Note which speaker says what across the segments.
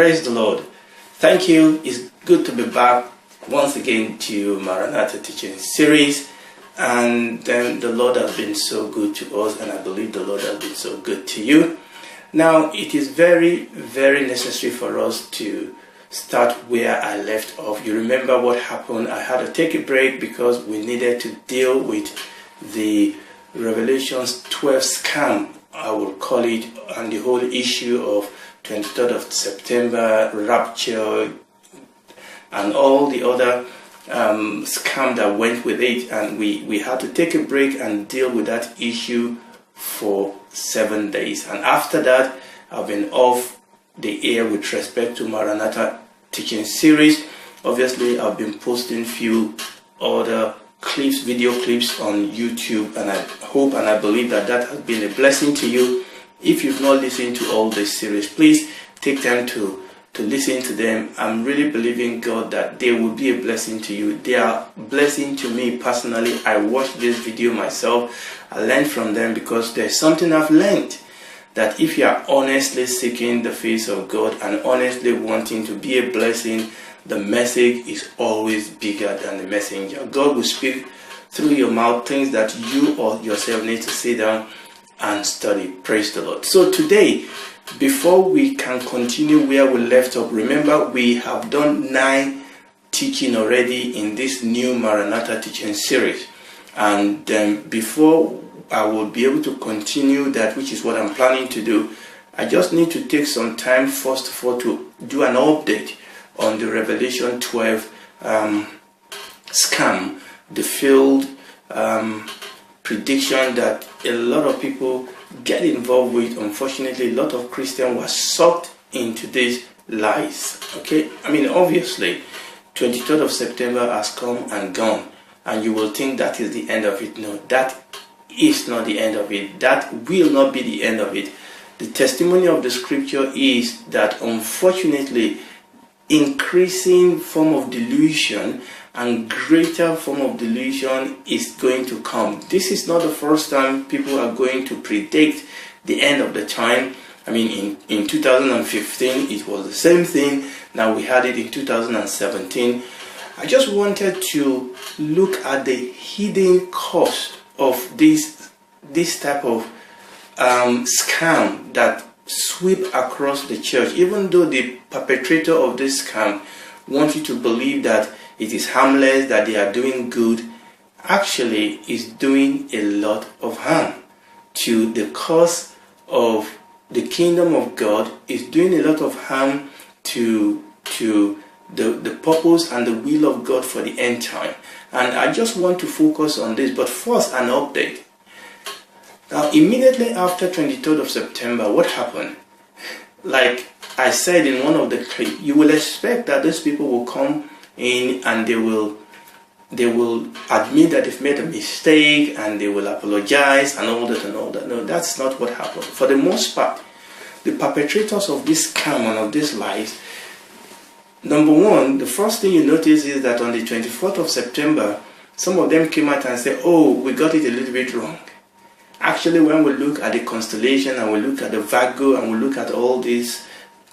Speaker 1: Praise the Lord. Thank you. It's good to be back once again to Maranatha teaching series. And the Lord has been so good to us, and I believe the Lord has been so good to you. Now, it is very, very necessary for us to start where I left off. You remember what happened? I had to take a break because we needed to deal with the Revelations 12 scam, I will call it, and the whole issue of 23rd of September, rapture, and all the other scam that went with it. And we had to take a break and deal with that issue for 7 days. And after that, I've been off the air with respect to Maranatha teaching series. Obviously, I've been posting few other clips, video clips on YouTube, and I hope and I believe that that has been a blessing to you. If you've not listened to all this series, please take time to listen to them. I'm really believing God that they will be a blessing to you. They are a blessing to me personally. I watched this video myself. I learned from them because there's something I've learned, that if you are honestly seeking the face of God and honestly wanting to be a blessing, the message is always bigger than the messenger. God will speak through your mouth things that you or yourself need to sit down and study. Praise the Lord. So today, before we can continue where we left off, remember we have done 9 teaching already in this new Maranatha teaching series. And before I will be able to continue that, which is what I'm planning to do, I just need to take some time first of all to do an update on the Revelation 12 scam, the failed prediction that a lot of people get involved with. Unfortunately, a lot of Christians were sucked into these lies. Okay, I mean, obviously 23rd of September has come and gone, and you will think that is the end of it. No, that is not the end of it. That will not be the end of it. The testimony of the scripture is that unfortunately increasing form of delusion and greater form of delusion is going to come. This is not the first time people are going to predict the end of the time. I mean, in 2015 it was the same thing. Now we had it in 2017. I just wanted to look at the hidden cost of this type of scam that sweep across the church. Even though the perpetrator of this scam wants you to believe that it is harmless, that they are doing good, actually is doing a lot of harm to the cause of the kingdom of God, is doing a lot of harm to the purpose and the will of God for the end time. And I just want to focus on this, but first an update. Now, immediately after 23rd of September, what happened? Like I said in one of the clips, you will expect that these people will come in and they will admit that they've made a mistake and they will apologize and all that and all that. No, that's not what happened. For the most part, the perpetrators of this scam and of these lies, number one, the first thing you notice is that on the 24th of September, some of them came out and said, oh, we got it a little bit wrong. Actually, when we look at the constellation and we look at the Virgo and we look at all these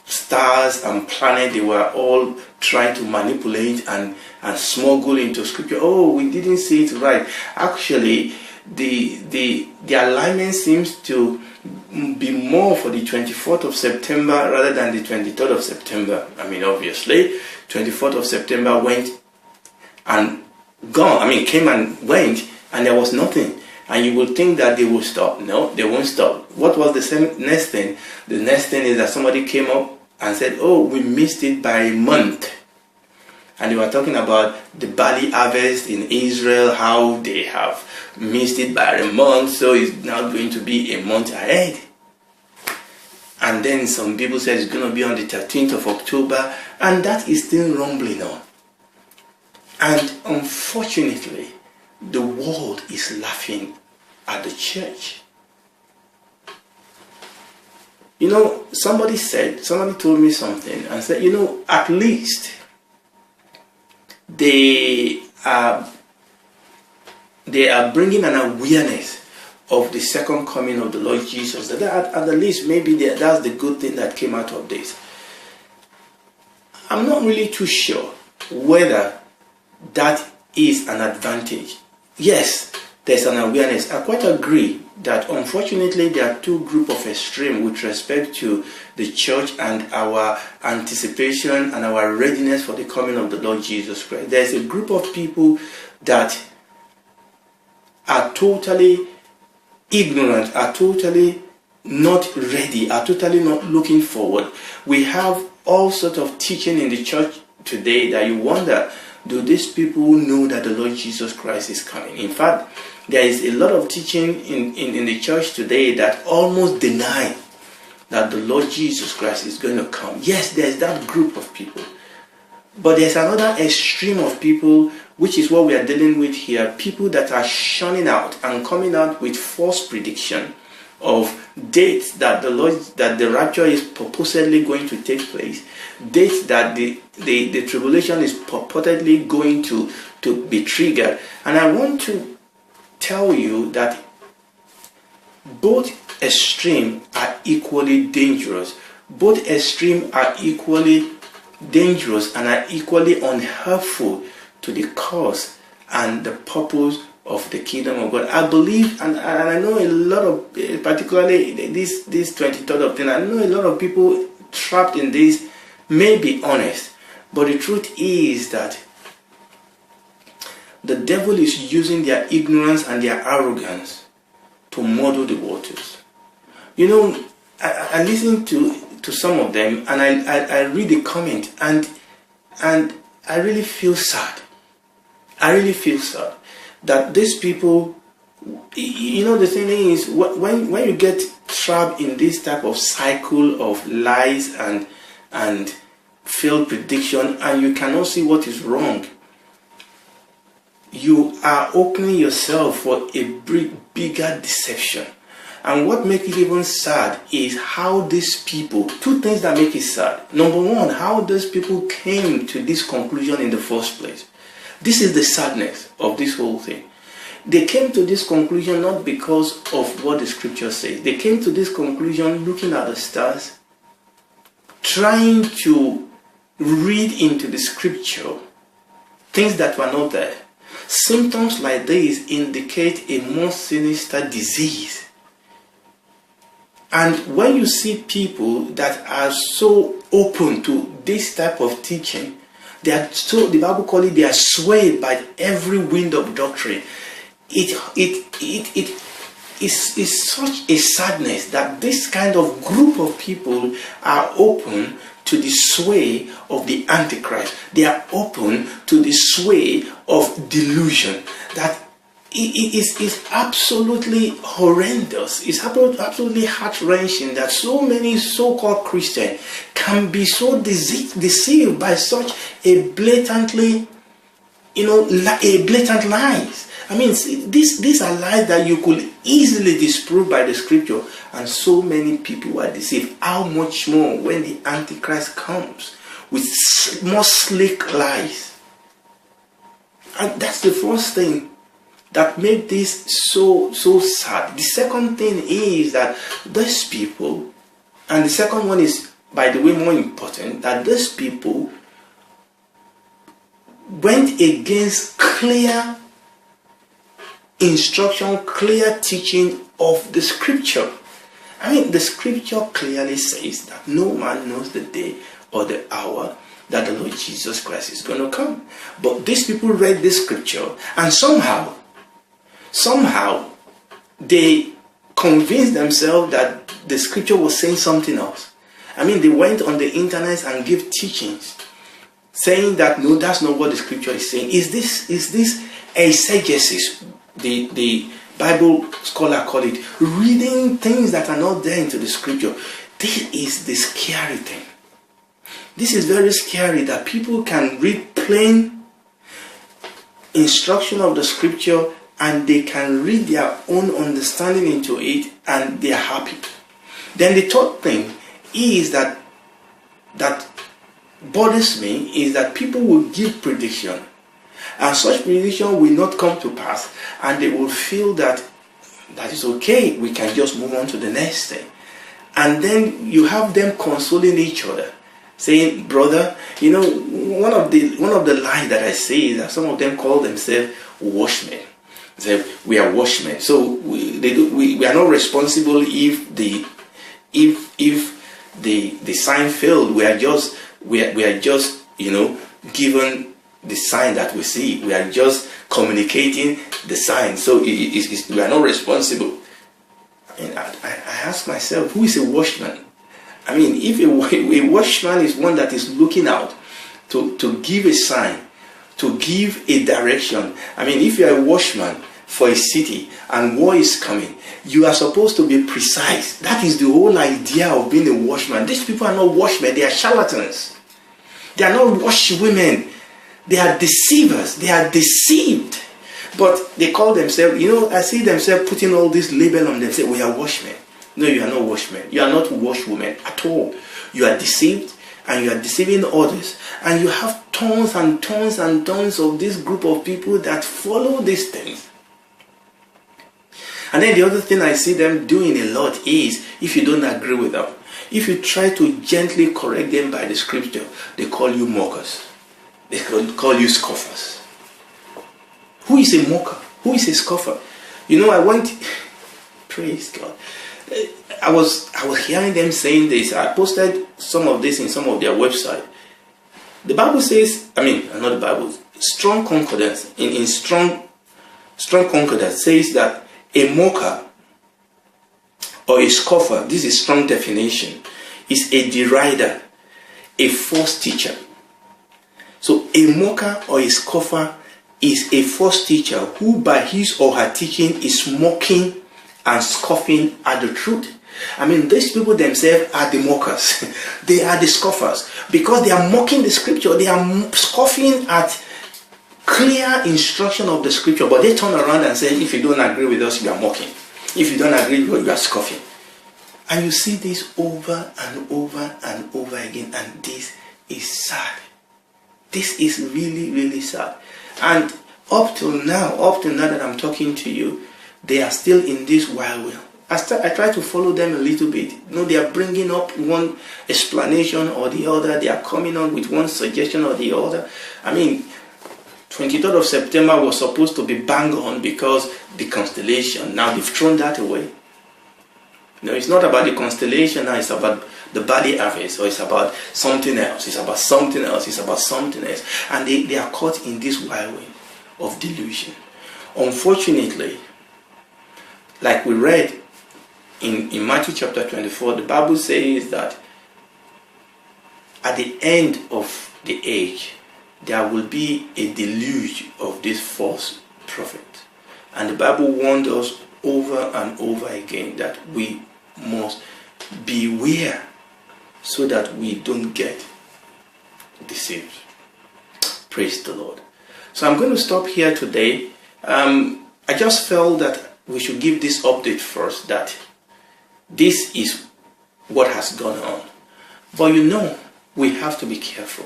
Speaker 1: stars and planets, they were all trying to manipulate and smuggle into scripture. Oh, we didn't see it right. Actually, the alignment seems to be more for the 24th of September rather than the 23rd of September. I mean, obviously, 24th of September went and gone. I mean, came and went, and there was nothing. And you will think that they will stop. No, they won't stop. What was the next thing? The next thing is that somebody came up and said, oh, we missed it by a month. And they were talking about the barley harvest in Israel, how they have missed it by a month, so it's now going to be a month ahead. And then some people said it's going to be on the 13th of October, and that is still rumbling on. And unfortunately, the world is laughing at the church. You know, somebody told me something and said, you know, at least they are bringing an awareness of the second coming of the Lord Jesus. That at the least, maybe that's the good thing that came out of this. I'm not really too sure whether that is an advantage. Yes, there's an awareness. I quite agree that unfortunately there are two groups of extreme with respect to the church and our anticipation and our readiness for the coming of the Lord Jesus Christ. There's a group of people that are totally ignorant, are totally not ready, are totally not looking forward. We have all sorts of teaching in the church today that you wonder, do these people know that the Lord Jesus Christ is coming? In fact, there is a lot of teaching in the church today that almost deny that the Lord Jesus Christ is going to come. Yes, there's that group of people. But there's another extreme of people, which is what we are dealing with here. People that are shunning out and coming out with false prediction of dates that the rapture is purportedly going to take place, dates that the tribulation is purportedly going to be triggered. And I want to tell you that both extremes are equally dangerous. Both extremes are equally dangerous and are equally unhelpful to the cause and the purpose of the kingdom of God. I believe, and I know a lot of, particularly this 23rd of 10, I know a lot of people trapped in this may be honest, but the truth is that the devil is using their ignorance and their arrogance to muddle the waters. You know, I listen to some of them, and I read the comment, and I really feel sad. I really feel sad that these people, you know, the thing is, when you get trapped in this type of cycle of lies and failed prediction, and you cannot see what is wrong, you are opening yourself for a bigger deception. And what makes it even sad is how these people, two things that make it sad. Number one, how these people came to this conclusion in the first place. This is the sadness of this whole thing. They came to this conclusion not because of what the scripture says. They came to this conclusion looking at the stars, trying to read into the scripture things that were not there. Symptoms like this indicate a more sinister disease. And when you see people that are so open to this type of teaching, they are so, the Bible calls it, they are swayed by every wind of doctrine. It is such a sadness that this kind of group of people are open to the sway of the Antichrist. They are open to the sway of delusion. That it is absolutely horrendous. It's absolutely heart-wrenching that so many so-called Christians can be so deceived by such a blatantly, blatant lies. I mean, these are lies that you could easily disprove by the scripture, and so many people are deceived. How much more when the Antichrist comes with more slick lies? And that's the first thing that made this so sad. The second thing is that these people, and the second one is, by the way, more important, that these people went against clear instruction, clear teaching of the scripture. I mean, the scripture clearly says that no man knows the day or the hour that the Lord Jesus Christ is going to come. But these people read this scripture, and somehow they convinced themselves that the scripture was saying something else. I mean, they went on the internet and gave teachings saying that no, that's not what the scripture is saying. Is this exegesis? The Bible scholar call it reading things that are not there into the scripture. This is the scary thing. This is very scary that people can read plain instruction of the scripture and they can read their own understanding into it and they are happy. Then the third thing is that bothers me is that people will give prediction, and such prediction will not come to pass, and they will feel that is okay, we can just move on to the next thing. And then you have them consoling each other saying, brother, you know, one of the lies that I see is that some of them call themselves watchmen. Say we are watchmen, so we are not responsible if the sign failed. We are just you know, given the sign that we see. We are just communicating the sign, so we are not responsible. And I ask myself, who is a watchman? I mean, if a watchman is one that is looking out to give a sign, to give a direction. I mean, if you are a watchman for a city and war is coming, you are supposed to be precise. That is the whole idea of being a watchman. These people are not watchmen, they are charlatans. They are not watchwomen. They are deceivers. They are deceived. But they call themselves, you know, I see themselves putting all this label on them, say, we are watchmen. No, you are not watchmen. You are not watchwomen at all. You are deceived, and you are deceiving others. And you have tons and tons and tons of this group of people that follow these things. And then the other thing I see them doing a lot is, if you don't agree with them, if you try to gently correct them by the scripture, they call you mockers. They call you scoffers. Who is a mocker? Who is a scoffer? You know, praise God. I was hearing them saying this. I posted some of this in some of their website. The Bible says, I mean, not the Bible, Strong Concordance, in Strong Concordance says that a mocker or a scoffer, this is strong definition, is a derider, a false teacher. So a mocker or a scoffer is a false teacher who by his or her teaching is mocking and scoffing at the truth. I mean, these people themselves are the mockers. They are the scoffers because they are mocking the scripture. They are scoffing at clear instruction of the scripture, but they turn around and say, if you don't agree with us, you are mocking. If you don't agree with us, you are scoffing. And you see this over and over and over again, and this is sad. This is really, really sad. And up till now that I'm talking to you, they are still in this wild will. I try to follow them a little bit. You know, they are bringing up one explanation or the other. They are coming on with one suggestion or the other. I mean, 23rd of September was supposed to be bang on because the constellation. Now they've thrown that away. No, it's not about the constellation now. It's about the body harvest, or it's about something else. It's about something else. It's about something else. And they are caught in this wild way of delusion. Unfortunately, like we read in Matthew chapter 24, the Bible says that at the end of the age, there will be a deluge of this false prophet. And the Bible warned us over and over again that we must beware so that we don't get deceived. Praise the Lord. So I'm going to stop here today. I just felt that we should give this update first, that this is what has gone on. But you know, we have to be careful.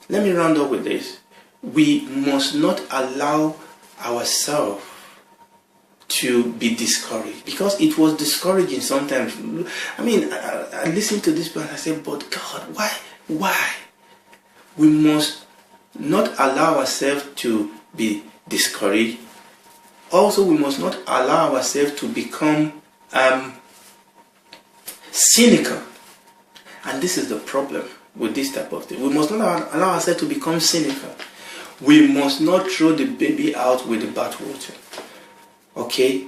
Speaker 1: Let me round up with this. We must not allow ourselves to be discouraged, because it was discouraging sometimes. I mean, I listened to this and I said, but God, why? We must not allow ourselves to be discouraged. Also, we must not allow ourselves to become cynical. And this is the problem with this type of thing. We must not allow ourselves to become cynical. We must not throw the baby out with the bathwater. Okay?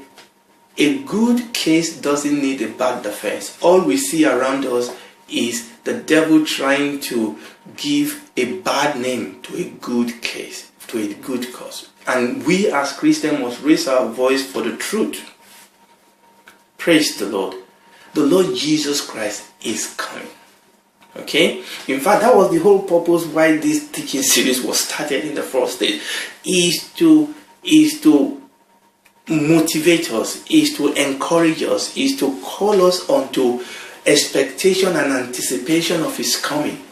Speaker 1: A good case doesn't need a bad defense. All we see around us is the devil trying to give a bad name to a good case, to a good cause. And we as Christians must raise our voice for the truth. Praise the Lord. The Lord Jesus Christ is coming. Okay? In fact, that was the whole purpose why this teaching series was started in the first stage. Is to motivate us, is to encourage us, is to call us onto expectation and anticipation of His coming.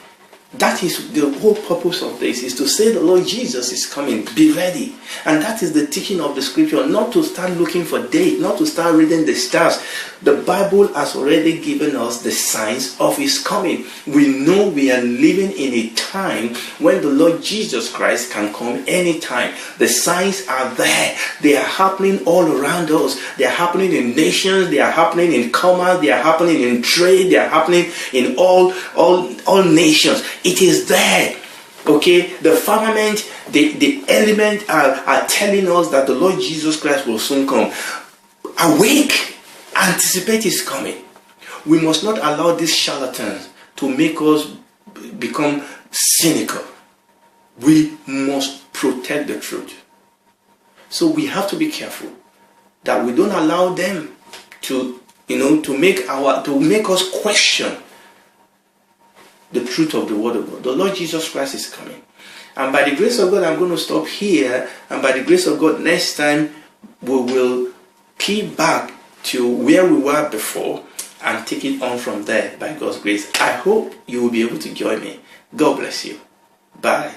Speaker 1: That is the whole purpose of this, is to say the Lord Jesus is coming. Be ready. And that is the teaching of the scripture, not to start looking for date, not to start reading the stars. The Bible has already given us the signs of his coming. We know we are living in a time when the Lord Jesus Christ can come anytime. The signs are there. They are happening all around us. They are happening in nations. They are happening in commerce. They are happening in trade. They are happening in all nations. It is there. Okay, the firmament, the element are telling us that the Lord Jesus Christ will soon come. Awake, anticipate his coming. We must not allow these charlatans to make us become cynical. We must protect the truth. So we have to be careful that we don't allow them to make us question the truth of the word of God. The Lord Jesus Christ is coming. And by the grace of God, I'm going to stop here. And by the grace of God, next time we will keep back to where we were before and take it on from there by God's grace. I hope you will be able to join me. God bless you. Bye.